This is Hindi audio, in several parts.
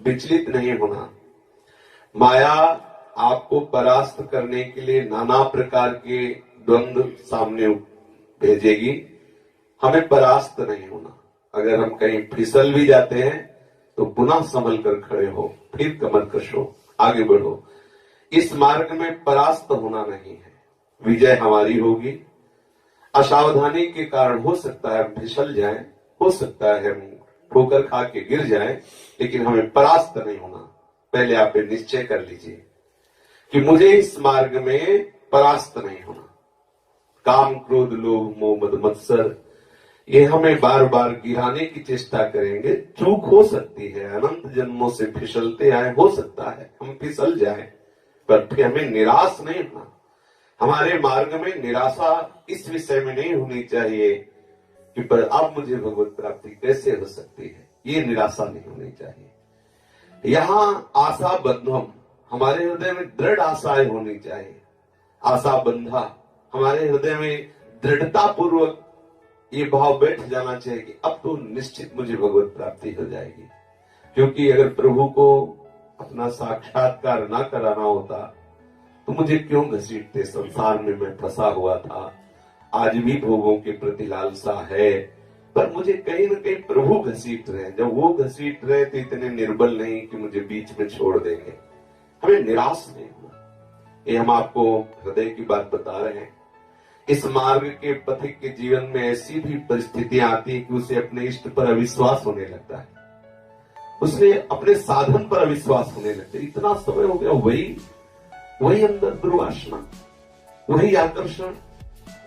विचलित नहीं होना। माया आपको परास्त करने के लिए नाना प्रकार के द्वंद्व सामने भेजेगी, हमें परास्त नहीं होना। अगर हम कहीं फिसल भी जाते हैं तो पुनः संभल कर खड़े हो, फिर कमर कशो, आगे बढ़ो। इस मार्ग में परास्त होना नहीं है, विजय हमारी होगी। असावधानी के कारण हो सकता है हम फिसल जाएं, हो सकता है हम ठोकर खा के गिर जाएं, लेकिन हमें परास्त नहीं होना। पहले आप निश्चय कर लीजिए कि मुझे इस मार्ग में परास्त नहीं होना। काम, क्रोध, लोभ, मोह, मद, मत्सर ये हमें बार बार गिराने की चेष्टा करेंगे। चूक हो सकती है, अनंत जन्मों से फिसलते आए, हो सकता है हम फिसल जाएं, पर फिर हमें निराश नहीं होना। हमारे मार्ग में निराशा इस विषय में नहीं होनी चाहिए कि पर अब मुझे भगवत प्राप्ति कैसे हो सकती है, ये निराशा नहीं होनी चाहिए। यहाँ आशा बंधम, हमारे हृदय में दृढ़ आशाएं होनी चाहिए। आशा बंधा, हमारे हृदय में दृढ़ता पूर्वक ये भाव बैठ जाना चाहिए कि अब तो निश्चित मुझे भगवत प्राप्ति हो जाएगी। क्योंकि अगर प्रभु को अपना साक्षात्कार ना कराना होता तो मुझे क्यों घसीटते, संसार में मैं फंसा हुआ था। आज भी भोगों के प्रति लालसा है, पर मुझे कहीं ना कहीं प्रभु घसीट रहे हैं। जब वो घसीट रहे तो इतने निर्बल नहीं कि मुझे बीच में छोड़ देंगे। हमें निराश नहीं होना, ये हम आपको हृदय की बात बता रहे हैं। इस मार्ग के पथिक के जीवन में ऐसी भी परिस्थितियां आती है कि उसे अपने इष्ट पर अविश्वास होने लगता है, उसने अपने साधन पर अविश्वास होने लगता है। इतना समय हो गया, वही अंदर दुर्वासना, वही आकर्षण,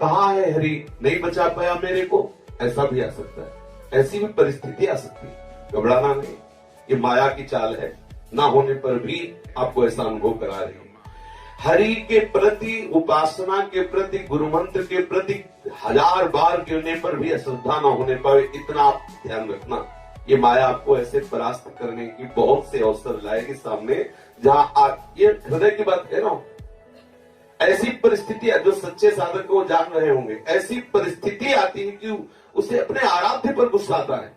कहाँ है हरि, नहीं बचा पाया मेरे को, ऐसा भी आ सकता है। ऐसी भी परिस्थिति आ सकती है, घबराना नहीं, ये माया की चाल है। ना होने पर भी आपको ऐसा अनुभव करा रही है। हरि के प्रति, उपासना के प्रति, गुरु मंत्र के प्रति 1000 बार गिरने पर भी अश्रद्धा न होने पर इतना आप ध्यान रखना। ये माया आपको ऐसे परास्त करने की बहुत से अवसर लाएगी सामने, जहां आप, ये हृदय की बात कह रहा हूं, ऐसी परिस्थितियां जो सच्चे साधक को जान रहे होंगे, ऐसी परिस्थिति आती है कि उसे अपने आराध्य पर गुस्सा आता है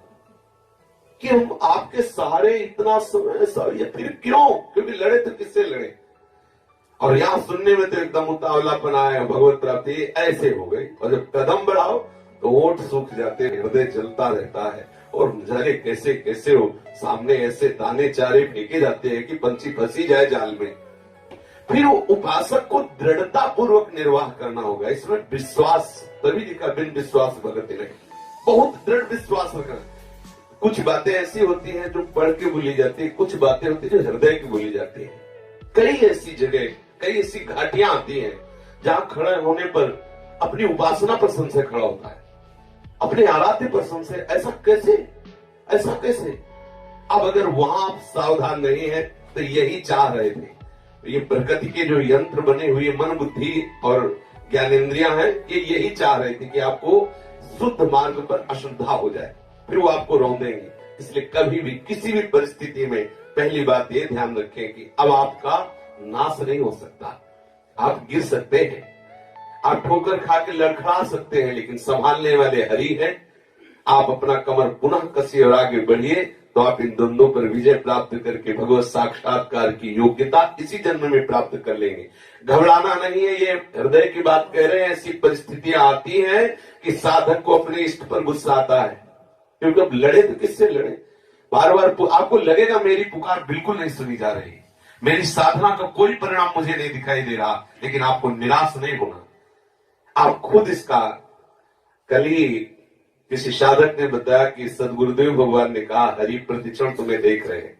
कि हम आपके सहारे इतना समय, ये फिर क्यों? क्योंकि लड़े तो किससे लड़े। और यहां सुनने में तो एकदम उतावलापन आया, भगवत प्राप्ति ऐसे हो गई, और जब कदम बढ़ाओ तो ओठ सूख जाते, हृदय जलता रहता है, और जाने कैसे कैसे हो सामने ऐसे दाने चारे फेंके जाते हैं कि पंछी फंसी जाए जाल में। फिर उपासक को दृढ़ता पूर्वक निर्वाह करना होगा। इसमें विश्वास, तभी लिखा बिन विश्वास भगति नहीं, बहुत दृढ़ विश्वास रखना। कुछ बातें ऐसी होती हैं जो पढ़ के भूली जाती है, कुछ बातें होती है जो हृदय की भूली जाती है। कई ऐसी जगह, कई ऐसी घाटियां आती हैं जहां खड़े होने पर अपनी उपासना पर संशय खड़ा होता है, अपने आराध्य पर संशय, ऐसा कैसे, ऐसा कैसे। अब अगर वहां आप सावधान नहीं है तो यही चाह रहे थे। ये प्रकृति के जो यंत्र बने हुए मन, बुद्धि और ज्ञानेंद्रियां हैं, ये यही चाह रहे थे कि आपको शुद्ध मार्ग पर अश्रद्धा हो जाए, फिर वो आपको रौंदेंगे। इसलिए कभी भी किसी भी परिस्थिति में पहली बात ये ध्यान रखें कि अब आपका नाश नहीं हो सकता। आप गिर सकते हैं, आप ठोकर खा के लड़खड़ा सकते हैं, लेकिन संभालने वाले हरि हैं। आप अपना कमर पुनः कसिए और आगे बढ़िए, तो आप इन द्वंद्वों पर विजय प्राप्त करके भगवत साक्षात्कार की योग्यता इसी जन्म में प्राप्त कर लेंगे। घबराना नहीं है, ये हृदय की बात कह रहे हैं। ऐसी परिस्थितियां आती हैं कि साधक को अपने इष्ट पर गुस्सा आता है, क्योंकि अब लड़े तो किससे लड़े। बार बार आपको लगेगा मेरी पुकार बिल्कुल नहीं सुनी जा रही, मेरी साधना का कोई परिणाम मुझे नहीं दिखाई दे रहा, लेकिन आपको निराश नहीं होना। आप खुद इसका, कल ही किसी साधक ने बताया कि सदगुरुदेव भगवान ने कहा, हरि प्रतिक्षण तुम्हें देख रहे हैं,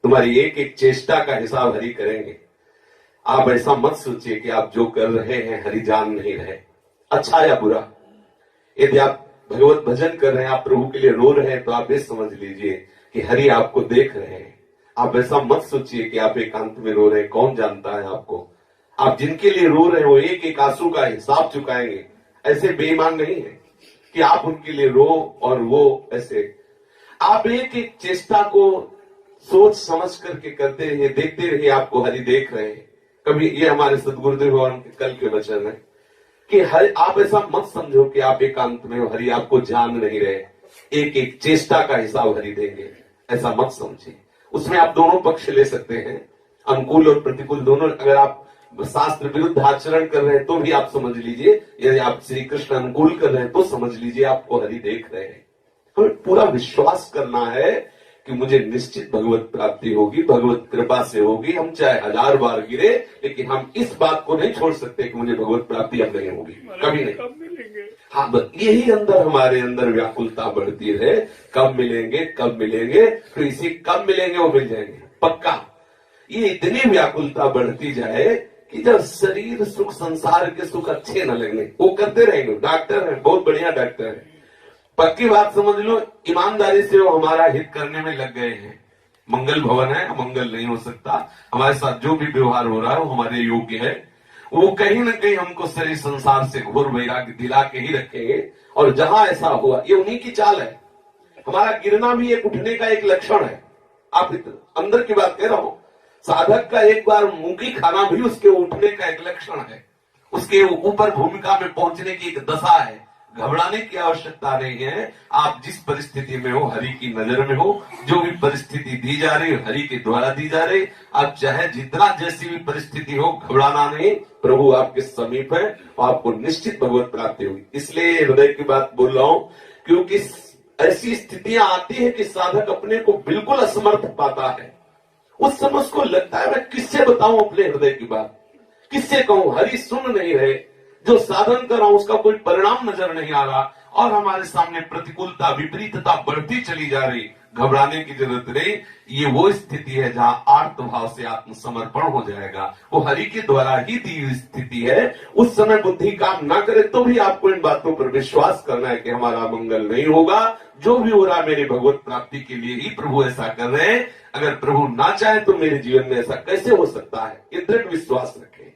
तुम्हारी एक एक चेष्टा का हिसाब हरि करेंगे। आप ऐसा मत सोचिए कि आप जो कर रहे हैं हरि जान नहीं रहे, अच्छा या बुरा। यदि आप भगवत भजन कर रहे हैं, आप प्रभु के लिए रो रहे हैं, तो आप ये समझ लीजिए कि हरि आपको देख रहे हैं। आप ऐसा मत सोचिए कि आप एकांत में रो रहे हैं, कौन जानता है आपको। आप जिनके लिए रो रहे हो एक एक आंसू का हिसाब चुकाएंगे। ऐसे बेईमान नहीं है कि आप उनके लिए रो और वो ऐसे। आप एक एक चेष्टा को सोच समझ करके करते रहिए, देखते रहिए, आपको हरि देख रहे हैं। कभी ये हमारे सदगुरुदेव भगवान के कल के वचन है कि हरि, आप ऐसा मत समझो कि आप एकांत में हो, हरि आपको जान नहीं रहे, एक एक चेष्टा का हिसाब हरि देंगे, ऐसा मत समझिए। उसमें आप दोनों पक्ष ले सकते हैं, अनुकूल और प्रतिकूल दोनों। अगर आप शास्त्र विरुद्ध आचरण कर रहे हैं तो भी आप समझ लीजिए, यदि आप श्री कृष्ण अनुकूल कर रहे हैं तो समझ लीजिए आपको हरि देख रहे हैं। हमें पूरा विश्वास करना है कि मुझे निश्चित भगवत प्राप्ति होगी, भगवत कृपा से होगी। हम चाहे 1000 बार गिरे, लेकिन हम इस बात को नहीं छोड़ सकते कि मुझे भगवत प्राप्ति अब नहीं होगी, कभी नहीं। हाँ, यही अंदर हमारे अंदर व्याकुलता बढ़ती है, कब मिलेंगे कब मिलेंगे, तो इसी कब मिलेंगे वो मिल जाएंगे पक्का। ये इतनी व्याकुलता बढ़ती जाए कि जब शरीर सुख, संसार के सुख अच्छे न लगने, वो करते रहेंगे। डॉक्टर है, बहुत बढ़िया डॉक्टर है, पक्की बात समझ लो, ईमानदारी से वो हमारा हित करने में लग गए हैं। मंगल भवन है, मंगल नहीं हो सकता। हमारे साथ जो भी व्यवहार हो रहा है वो हमारे योग्य है। वो कहीं ना कहीं हमको शरीर संसार से घोर वैराग्य दिला के ही रखेंगे। और जहां ऐसा हुआ, ये उन्हीं की चाल है। हमारा गिरना भी एक उठने का एक लक्षण है। आप अंदर की बात कह रहा हूं, साधक का एक बार मुंह खाना भी उसके उठने का एक लक्षण है, उसके ऊपर भूमिका में पहुंचने की एक दशा है। घबराने की आवश्यकता नहीं है। आप जिस परिस्थिति में हो, हरि की नजर में हो, जो भी परिस्थिति दी जा रही है हरि के द्वारा दी जा रही। आप चाहे जितना जैसी भी परिस्थिति हो, घबराना नहीं, प्रभु आपके समीप है, आपको निश्चित भगवत प्राप्ति होगी। इसलिए हृदय की बात बोल रहा हूं, क्योंकि ऐसी स्थितियां आती है कि साधक अपने को बिल्कुल असमर्थ पाता है। उस समय उसको लगता है मैं किससे बताऊं अपने हृदय की बात, किससे कहूं, हरि सुन नहीं रहे, जो साधन कर रहा हूं उसका कोई परिणाम नजर नहीं आ रहा, और हमारे सामने प्रतिकूलता, विपरीतता बढ़ती चली जा रही। घबराने की जरूरत नहीं। ये वो स्थिति है जहां आर्तभाव से आत्मसमर्पण हो जाएगा। वो हरि के द्वारा ही दी हुई स्थिति है। उस समय बुद्धि काम ना करे तो भी आपको इन बातों पर विश्वास करना है कि हमारा मंगल नहीं होगा। जो भी हो रहा मेरी भगवत प्राप्ति के लिए ही प्रभु ऐसा कर रहे हैं। अगर प्रभु ना चाहे तो मेरे जीवन में ऐसा कैसे हो सकता है, ये दृढ़ विश्वास रखें।